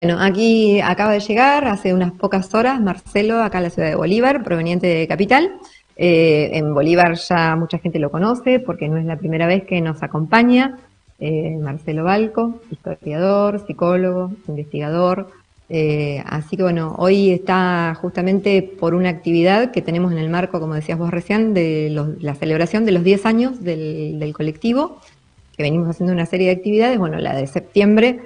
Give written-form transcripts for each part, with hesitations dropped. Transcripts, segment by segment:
Bueno, aquí acaba de llegar hace unas pocas horas Marcelo, acá en la ciudad de Bolívar, proveniente de Capital. En Bolívar ya mucha gente lo conoce porque no es la primera vez que nos acompaña. Marcelo Balco, historiador, psicólogo, investigador. Así que bueno, hoy está justamente por una actividad que tenemos en el marco, como decías vos recién, de la celebración de los 10 años del colectivo, que venimos haciendo una serie de actividades. Bueno, la de septiembre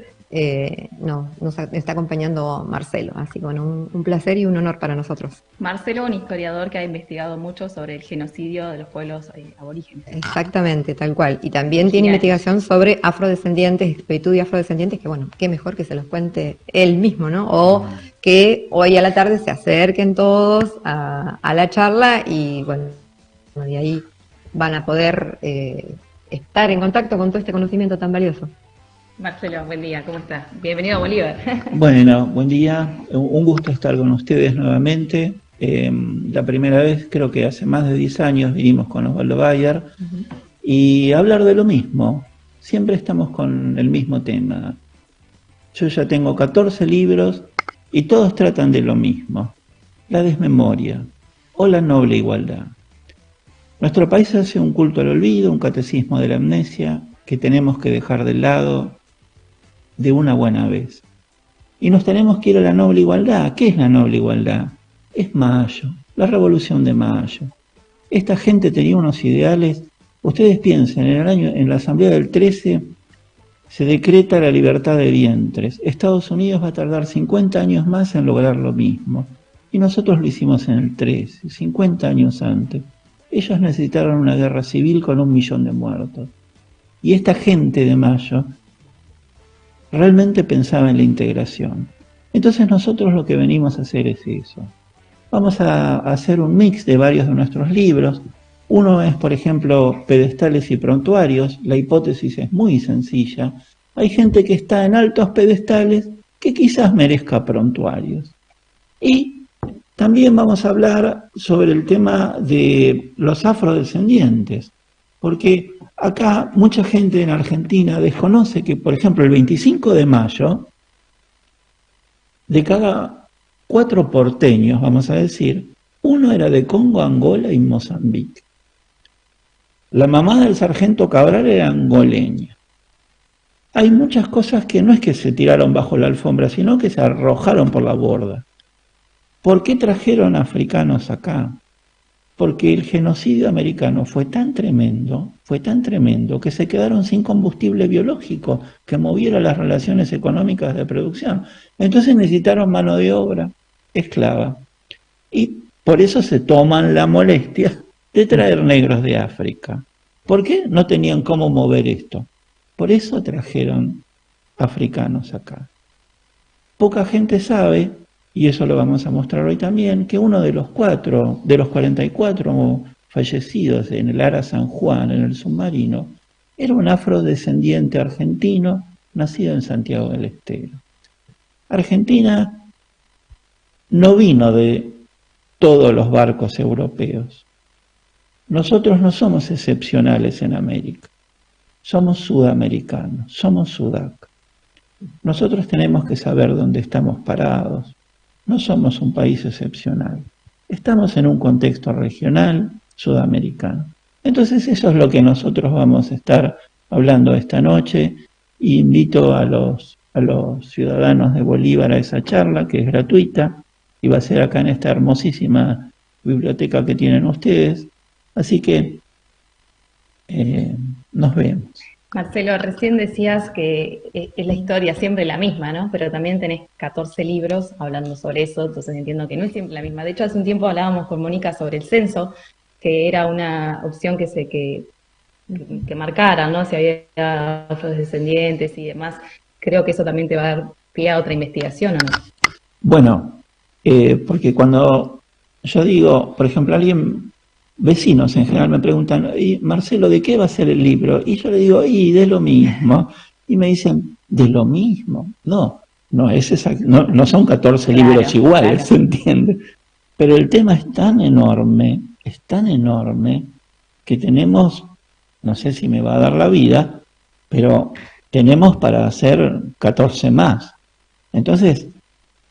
nos está acompañando Marcelo, así que bueno, un placer y un honor para nosotros. Marcelo, un historiador que ha investigado mucho sobre el genocidio de los pueblos aborígenes. Exactamente, tal cual. Y también tiene Originarios. investigación sobre afrodescendientes, esclavitud y afrodescendientes, que bueno, qué mejor que se los cuente él mismo, ¿no? O que hoy a la tarde se acerquen todos a la charla y bueno, de ahí van a poder estar en contacto con todo este conocimiento tan valioso. Marcelo, buen día, ¿cómo estás? Bienvenido a Bolívar. Bueno, buen día. Un gusto estar con ustedes nuevamente. La primera vez, creo que hace más de 10 años, vinimos con Osvaldo Bayer y hablar de lo mismo. Siempre estamos con el mismo tema. Yo ya tengo 14 libros y todos tratan de lo mismo. La desmemoria o la noble igualdad. Nuestro país hace un culto al olvido, un catecismo de la amnesia que tenemos que dejar de lado de una buena vez. Y nos tenemos que ir a la noble igualdad. ¿Qué es la noble igualdad? Es Mayo, la Revolución de Mayo. Esta gente tenía unos ideales. Ustedes piensen, en la Asamblea del 13 se decreta la libertad de vientres. Estados Unidos va a tardar 50 años más en lograr lo mismo. Y nosotros lo hicimos en el 13, 50 años antes. Ellos necesitaron una guerra civil con 1 millón de muertos. Y esta gente de Mayo realmente pensaba en la integración. Entonces nosotros lo que venimos a hacer es eso. Vamos a hacer un mix de varios de nuestros libros. Uno es, por ejemplo, pedestales y prontuarios. La hipótesis es muy sencilla. Hay gente que está en altos pedestales que quizás merezca prontuarios. Y también vamos a hablar sobre el tema de los afrodescendientes, porque acá mucha gente en Argentina desconoce que, por ejemplo, el 25 de mayo, de cada 4 porteños, vamos a decir, uno era de Congo, Angola y Mozambique. La mamá del sargento Cabral era angoleña. Hay muchas cosas que no es que se tiraron bajo la alfombra, sino que se arrojaron por la borda. ¿Por qué trajeron africanos acá? Porque el genocidio americano fue tan tremendo que se quedaron sin combustible biológico que moviera las relaciones económicas de producción. Entonces necesitaron mano de obra esclava. Y por eso se toman la molestia de traer negros de África. ¿Por qué? No tenían cómo mover esto. Por eso trajeron africanos acá. Poca gente sabe, y eso lo vamos a mostrar hoy también, que uno de los 44 fallecidos en el Ara San Juan, en el submarino, era un afrodescendiente argentino nacido en Santiago del Estero. Argentina no vino de todos los barcos europeos. Nosotros no somos excepcionales en América. Somos sudamericanos, somos Sudaca. Nosotros tenemos que saber dónde estamos parados. No somos un país excepcional. Estamos en un contexto regional sudamericano. Entonces eso es lo que nosotros vamos a estar hablando esta noche. Y invito a los ciudadanos de Bolívar a esa charla, que es gratuita, y va a ser acá en esta hermosísima biblioteca que tienen ustedes. Así que nos vemos. Marcelo, recién decías que es la historia siempre la misma, ¿no? Pero también tenés 14 libros hablando sobre eso, entonces entiendo que no es siempre la misma. De hecho, hace un tiempo hablábamos con Mónica sobre el censo, que era una opción que marcara, ¿no? Si había afrodescendientes y demás. Creo que eso también te va a dar pie a otra investigación, ¿o no? Bueno, porque cuando yo digo, por ejemplo, vecinos en general me preguntan, y Marcelo, ¿de qué va a ser el libro? Y yo le digo, y de lo mismo. Y me dicen, ¿de lo mismo? No, no son 14 Claro, libros iguales, claro. ¿se entiende? Pero el tema es tan enorme, que tenemos, no sé si me va a dar la vida, pero tenemos para hacer 14 más. Entonces,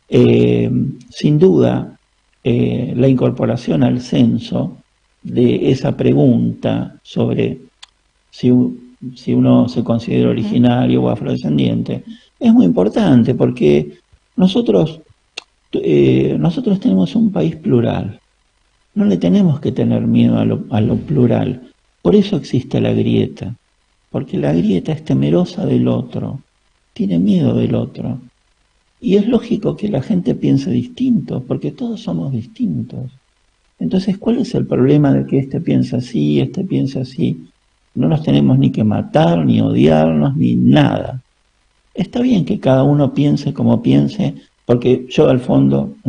sin duda, la incorporación al censo de esa pregunta sobre si uno se considera originario o afrodescendiente es muy importante, porque nosotros tenemos un país plural. No le tenemos que tener miedo a lo plural. Por eso existe la grieta, porque la grieta es temerosa del otro, tiene miedo del otro. Y es lógico que la gente piense distinto, porque todos somos distintos. Entonces, ¿cuál es el problema de que este piensa así, este piensa así? No nos tenemos ni que matar, ni odiarnos, ni nada. Está bien que cada uno piense como piense, porque yo en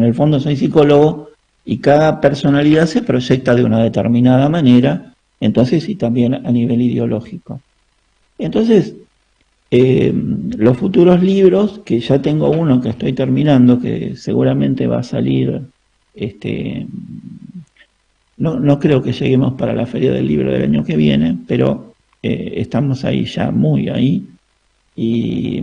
el fondo soy psicólogo, y cada personalidad se proyecta de una determinada manera, entonces, y también a nivel ideológico. Entonces, los futuros libros, que ya tengo uno que estoy terminando, que seguramente va a salir, no creo que lleguemos para la Feria del Libro del año que viene, pero estamos ahí ya, muy ahí, y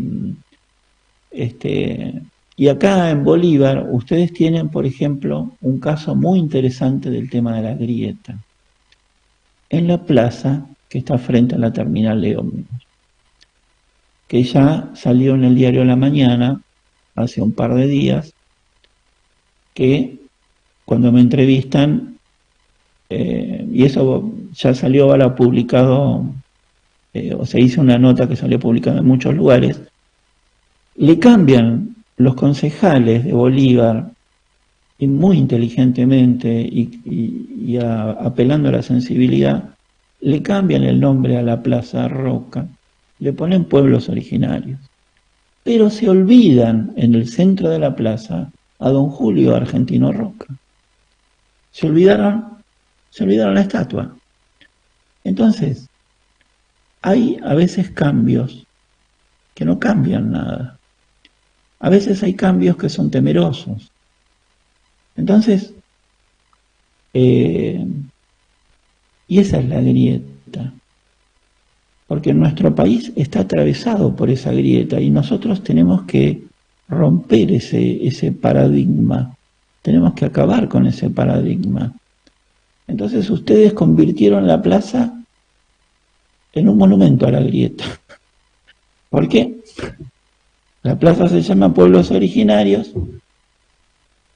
acá en Bolívar, ustedes tienen, por ejemplo, un caso muy interesante del tema de la grieta, en la plaza que está frente a la terminal de ómnibus, que ya salió en el diario La Mañana hace un par de días, que cuando me entrevistan, y eso ya salió ahora publicado, o se hizo una nota que salió publicada en muchos lugares, le cambian los concejales de Bolívar, y muy inteligentemente y apelando a la sensibilidad, le cambian el nombre a la Plaza Roca, le ponen pueblos originarios, pero se olvidan en el centro de la plaza a don Julio Argentino Roca. Se olvidaron la estatua. Entonces, hay a veces cambios que no cambian nada. A veces hay cambios que son temerosos. Entonces, y esa es la grieta. Porque nuestro país está atravesado por esa grieta y nosotros tenemos que romper ese paradigma. Tenemos que acabar con ese paradigma. Entonces ustedes convirtieron la plaza en un monumento a la grieta. ¿Por qué? La plaza se llama Pueblos Originarios.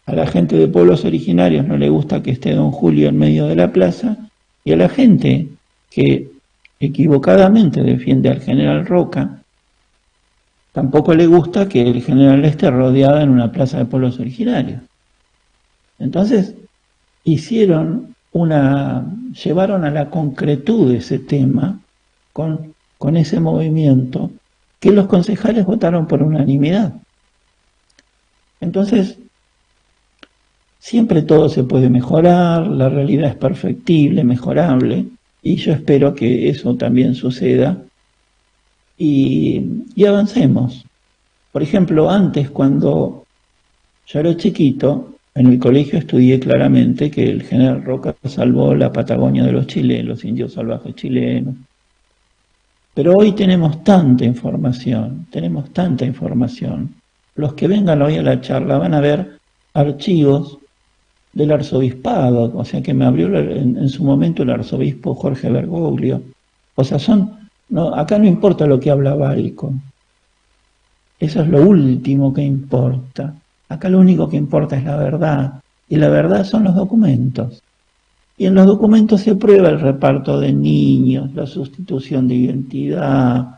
A la gente de Pueblos Originarios no le gusta que esté don Julio en medio de la plaza, y a la gente que equivocadamente defiende al general Roca, tampoco le gusta que el general esté rodeado en una plaza de pueblos originarios. Entonces, llevaron a la concretud de ese tema con ese movimiento que los concejales votaron por unanimidad. Entonces, siempre todo se puede mejorar, la realidad es perfectible, mejorable, y yo espero que eso también suceda y avancemos. Por ejemplo, antes, cuando yo era chiquito, en el colegio estudié claramente que el general Roca salvó la Patagonia de los chilenos, los indios salvajes chilenos. Pero hoy tenemos tanta información. Los que vengan hoy a la charla van a ver archivos del arzobispado, o sea que me abrió en su momento el arzobispo Jorge Bergoglio. O sea, acá no importa lo que habla Balco, eso es lo último que importa. Acá lo único que importa es la verdad, y la verdad son los documentos. Y en los documentos se prueba el reparto de niños, la sustitución de identidad,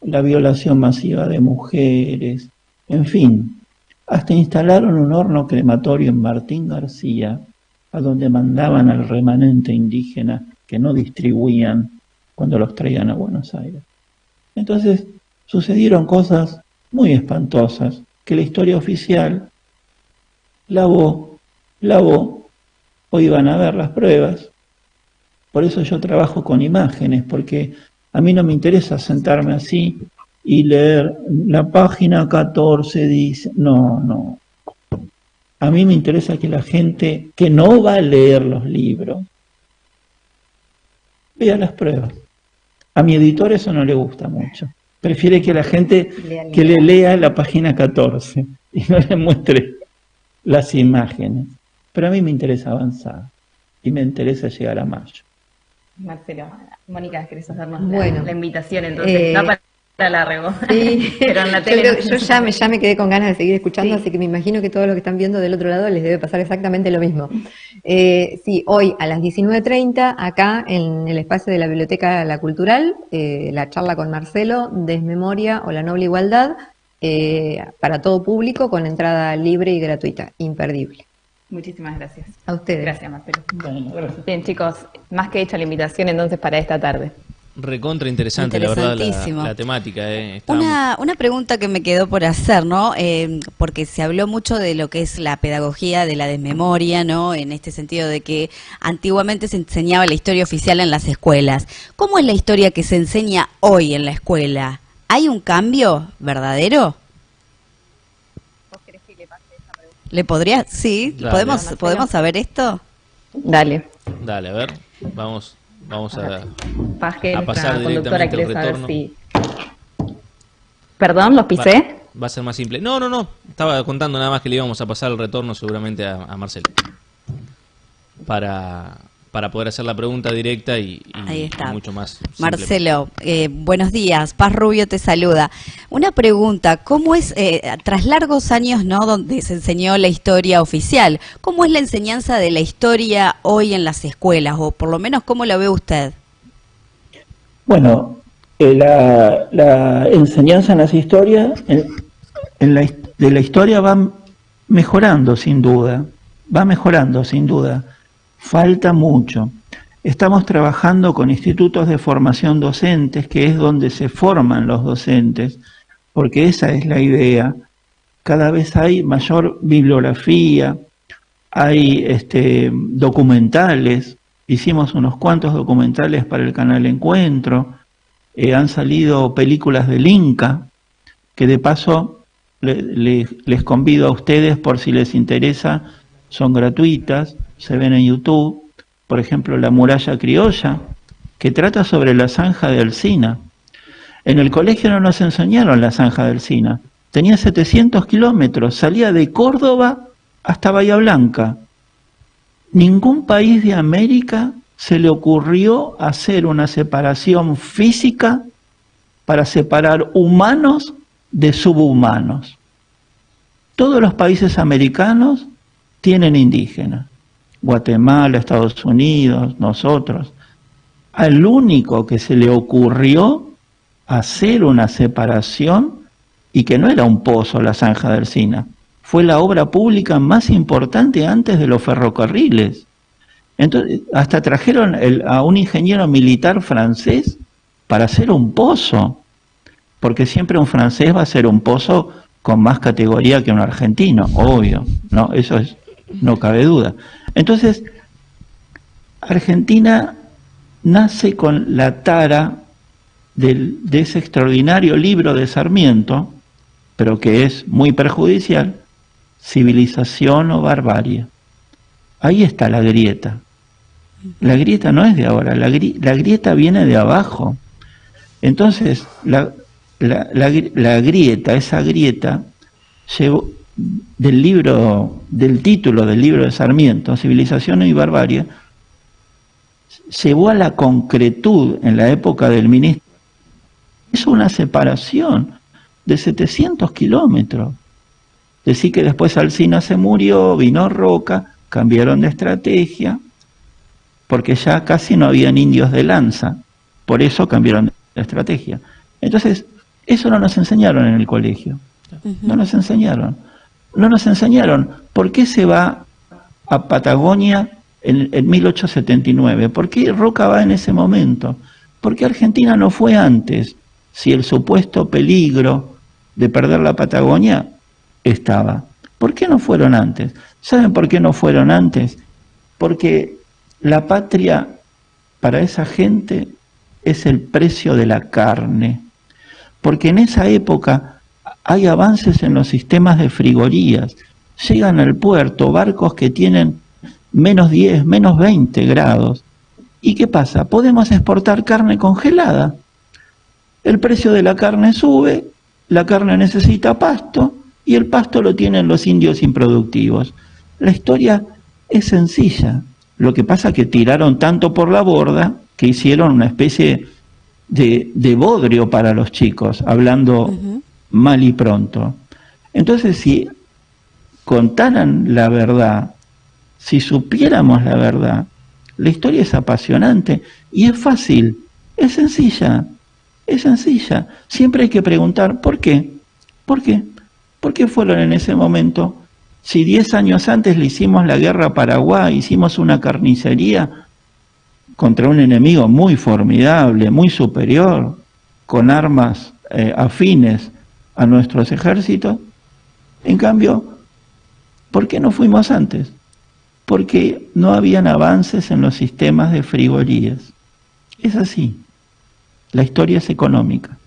la violación masiva de mujeres, en fin. Hasta instalaron un horno crematorio en Martín García, a donde mandaban al remanente indígena que no distribuían cuando los traían a Buenos Aires. Entonces sucedieron cosas muy espantosas que la historia oficial lavó. Hoy van a ver las pruebas. Por eso yo trabajo con imágenes, porque a mí no me interesa sentarme así y leer la página 14 dice, no. A mí me interesa que la gente que no va a leer los libros vea las pruebas. A mi editor eso no le gusta mucho. prefiere que la gente que le lea la página 14 y no le muestre las imágenes. Pero a mí me interesa avanzar y me interesa llegar a mayo. Marcelo, Mónica, ¿querés hacernos la invitación entonces? No para largo. Sí, pero en la tele yo ya me quedé con ganas de seguir escuchando, así que me imagino que todos los que están viendo del otro lado les debe pasar exactamente lo mismo. Sí, hoy a las 19:30, acá en el espacio de la Biblioteca La Cultural, la charla con Marcelo, Desmemoria o la Noble Igualdad, para todo público, con entrada libre y gratuita, imperdible. Muchísimas gracias. A ustedes. Gracias, Marcelo. Bueno, gracias. Bien, chicos, más que hecha la invitación entonces para esta tarde. Recontra interesante, la verdad, la temática. Una pregunta que me quedó por hacer, ¿no? Porque se habló mucho de lo que es la pedagogía de la desmemoria, ¿no? En este sentido de que antiguamente se enseñaba la historia oficial en las escuelas. ¿Cómo es la historia que se enseña hoy en la escuela? ¿Hay un cambio verdadero? ¿Vos querés que le pase esa pregunta? ¿Le podría? Sí, Dale. ¿podemos saber esto? Dale. Dale, a ver, vamos a Pascal, pasar nuestra conductora, directamente quiere el saber retorno. si... ¿Perdón, los pisé? Va a ser más simple. No, estaba contando nada más que le íbamos a pasar el retorno seguramente a Marcelo. Para poder hacer la pregunta directa y Ahí está. mucho más simple. Marcelo, buenos días. Paz Rubio te saluda. Una pregunta, ¿cómo es, tras largos años, ¿no?, donde se enseñó la historia oficial, cómo es la enseñanza de la historia hoy en las escuelas? O por lo menos, ¿cómo la ve usted? Bueno, la enseñanza en las historias, de la historia va mejorando sin duda, falta mucho. Estamos trabajando con institutos de formación docentes, que es donde se forman los docentes, porque esa es la idea. Cada vez hay mayor bibliografía, hay documentales, hicimos unos cuantos documentales para el canal Encuentro, han salido películas del Inca, que de paso les convido a ustedes, por si les interesa, son gratuitas, se ven en YouTube. Por ejemplo, La muralla criolla, que trata sobre la zanja de Alsina. En el colegio no nos enseñaron la zanja de Alsina. Tenía 700 kilómetros, salía de Córdoba hasta Bahía Blanca. Ningún país de América se le ocurrió hacer una separación física para separar humanos de subhumanos. Todos los países americanos tienen indígenas. Guatemala, Estados Unidos, nosotros. Al único que se le ocurrió hacer una separación, y que no era un pozo la zanja de Alsina, fue la obra pública más importante antes de los ferrocarriles. Entonces, hasta trajeron a un ingeniero militar francés para hacer un pozo, porque siempre un francés va a hacer un pozo con más categoría que un argentino, obvio, ¿no? Eso es, no cabe duda. Entonces, Argentina nace con la tara de ese extraordinario libro de Sarmiento, pero que es muy perjudicial, Civilización o Barbarie. Ahí está la grieta. La grieta no es de ahora, la grieta viene de abajo. Entonces, la grieta, esa grieta, llevó del título del libro de Sarmiento, Civilización y Barbarie, llevó a la concretud en la época del ministro. Es una separación de 700 kilómetros. Decir que después Alsina se murió, vino Roca, cambiaron de estrategia, porque ya casi no habían indios de lanza, por eso cambiaron de estrategia. Entonces, eso no nos enseñaron en el colegio, no nos enseñaron. No nos enseñaron por qué se va a Patagonia en 1879, por qué Roca va en ese momento, por qué Argentina no fue antes, si el supuesto peligro de perder la Patagonia estaba. ¿Por qué no fueron antes? ¿Saben por qué no fueron antes? Porque la patria para esa gente es el precio de la carne, porque en esa época hay avances en los sistemas de frigorías, llegan al puerto barcos que tienen menos 10, menos 20 grados. ¿Y qué pasa? Podemos exportar carne congelada. el precio de la carne sube, la carne necesita pasto y el pasto lo tienen los indios improductivos. La historia es sencilla. Lo que pasa es que tiraron tanto por la borda que hicieron una especie de bodrio para los chicos, hablando mal y pronto. Entonces, si contaran la verdad, si supiéramos la verdad, la historia es apasionante y es fácil, es sencilla, es sencilla. Siempre hay que preguntar, ¿por qué? ¿Por qué? ¿Por qué fueron en ese momento? Si 10 años antes le hicimos la guerra a Paraguay, hicimos una carnicería contra un enemigo muy formidable, muy superior, con armas afines a nuestros ejércitos. En cambio, ¿por qué no fuimos antes? Porque no habían avances en los sistemas de frigorías. Es así. La historia es económica.